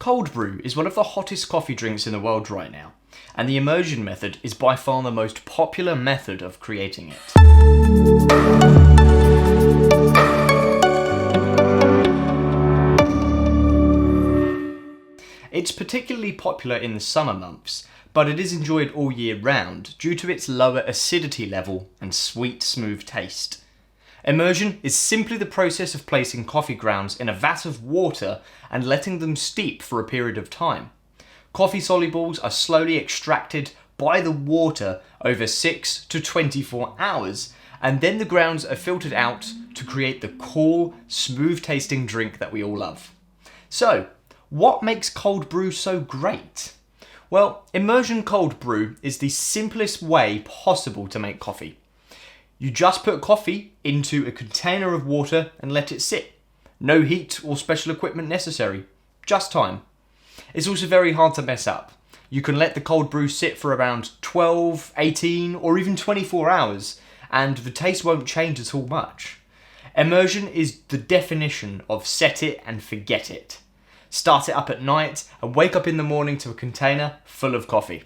Cold brew is one of the hottest coffee drinks in the world right now, and the immersion method is by far the most popular method of creating it. It's particularly popular in the summer months, but it is enjoyed all year round due to its lower acidity level and sweet, smooth taste. Immersion is simply the process of placing coffee grounds in a vat of water and letting them steep for a period of time. Coffee solubles are slowly extracted by the water over 6 to 24 hours, and then the grounds are filtered out to create the cool, smooth-tasting drink that we all love. So, what makes cold brew so great? Well, immersion cold brew is the simplest way possible to make coffee. You just put coffee into a container of water and let it sit. No heat or special equipment necessary, just time. It's also very hard to mess up. You can let the cold brew sit for around 12, 18 or even 24 hours and the taste won't change at all much. Immersion is the definition of set it and forget it. Start it up at night and wake up in the morning to a container full of coffee.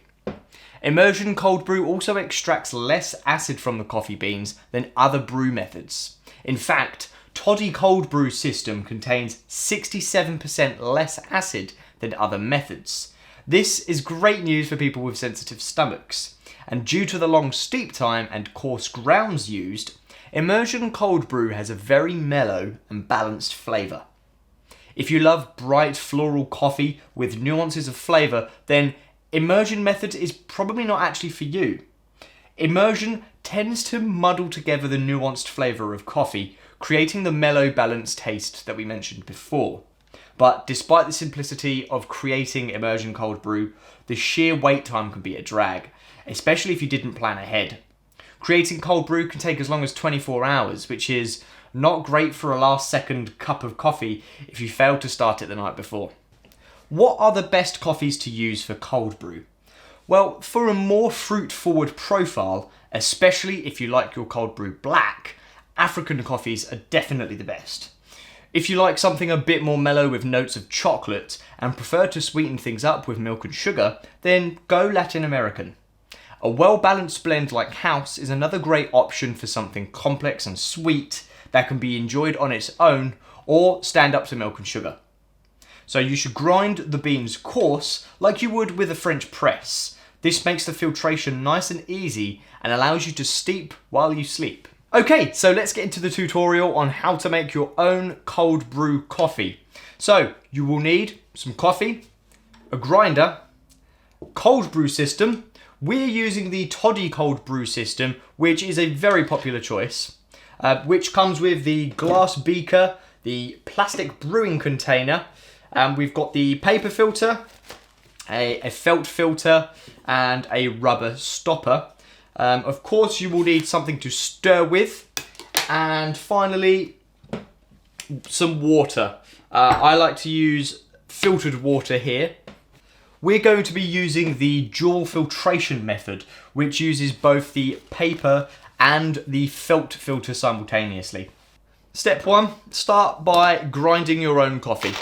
Immersion cold brew also extracts less acid from the coffee beans than other brew methods. In fact, Toddy cold brew system contains 67% less acid than other methods. This is great news for people with sensitive stomachs, and due to the long steep time and coarse grounds used, immersion cold brew has a very mellow and balanced flavour. If you love bright floral coffee with nuances of flavour, then immersion method is probably not actually for you. Immersion tends to muddle together the nuanced flavour of coffee, creating the mellow, balanced taste that we mentioned before. But despite the simplicity of creating immersion cold brew, the sheer wait time can be a drag, especially if you didn't plan ahead. Creating cold brew can take as long as 24 hours, which is not great for a last-second cup of coffee if you failed to start it the night before. What are the best coffees to use for cold brew? Well, for a more fruit-forward profile, especially if you like your cold brew black, African coffees are definitely the best. If you like something a bit more mellow with notes of chocolate and prefer to sweeten things up with milk and sugar, then go Latin American. A well-balanced blend like House is another great option for something complex and sweet that can be enjoyed on its own or stand up to milk and sugar. So you should grind the beans coarse like you would with a French press. This makes the filtration nice and easy and allows you to steep while you sleep. Okay, so let's get into the tutorial on how to make your own cold brew coffee. So you will need some coffee, a grinder, cold brew system. We're using the Toddy cold brew system, which is a very popular choice, which comes with the glass beaker, the plastic brewing container, we've got the paper filter, a felt filter, and a rubber stopper. Of course, you will need something to stir with, and finally, some water. I like to use filtered water here. We're going to be using the dual filtration method, which uses both the paper and the felt filter simultaneously. Step 1, start by grinding your own coffee.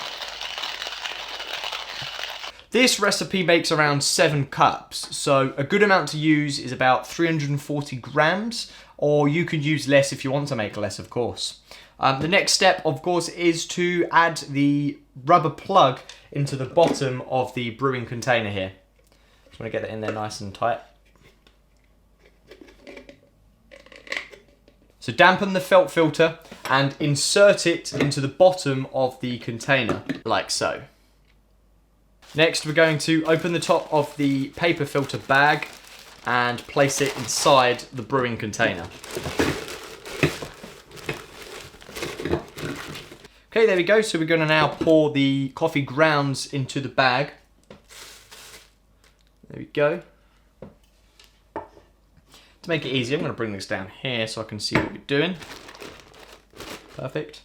This recipe makes around 7 cups, so a good amount to use is about 340 grams, or you could use less if you want to make less, of course. The next step, of course, is to add the rubber plug into the bottom of the brewing container here. Just want to get it in there nice and tight. So dampen the felt filter and insert it into the bottom of the container, like so. Next, we're going to open the top of the paper filter bag and place it inside the brewing container. Okay, there we go. So we're going to now pour the coffee grounds into the bag. There we go. To make it easy, I'm going to bring this down here so I can see what we're doing. Perfect.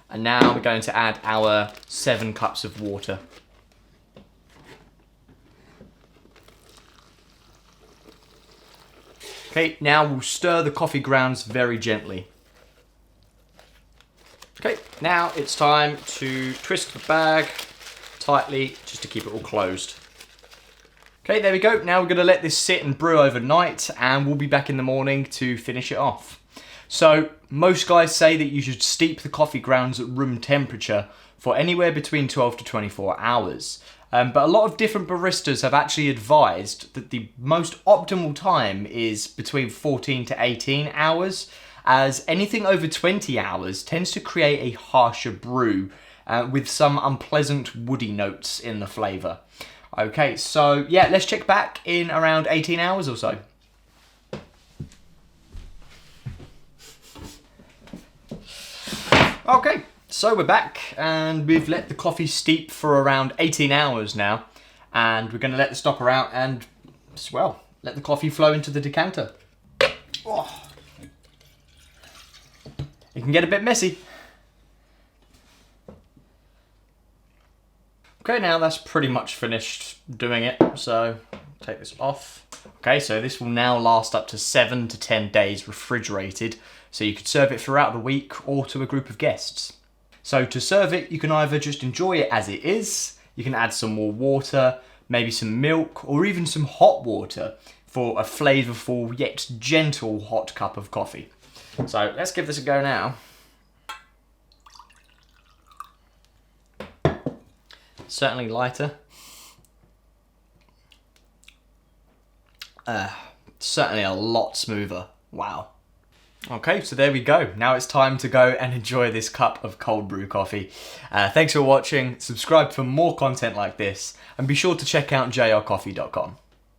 And now we're going to add our 7 cups of water. Okay, now we'll stir the coffee grounds very gently. Okay, now it's time to twist the bag tightly just to keep it all closed. Okay, there we go. Now we're going to let this sit and brew overnight, and we'll be back in the morning to finish it off. So most guys say that you should steep the coffee grounds at room temperature for anywhere between 12 to 24 hours. But a lot of different baristas have actually advised that the most optimal time is between 14 to 18 hours, as anything over 20 hours tends to create a harsher brew with some unpleasant woody notes in the flavour. Okay, so yeah, let's check back in around 18 hours or so. Okay, so we're back and we've let the coffee steep for around 18 hours now, and we're going to let the stopper out and, well, let the coffee flow into the decanter. Oh. It can get a bit messy. Okay, now that's pretty much finished doing it, so take this off. Okay, so this will now last up to 7 to 10 days refrigerated, so you could serve it throughout the week or to a group of guests. So to serve it, you can either just enjoy it as it is, you can add some more water, maybe some milk, or even some hot water for a flavourful yet gentle hot cup of coffee. So let's give this a go now. Certainly lighter. Certainly a lot smoother. Wow. Okay, so there we go. Now it's time to go and enjoy this cup of cold brew coffee. Thanks for watching. Subscribe for more content like this, and be sure to check out jrcoffee.com.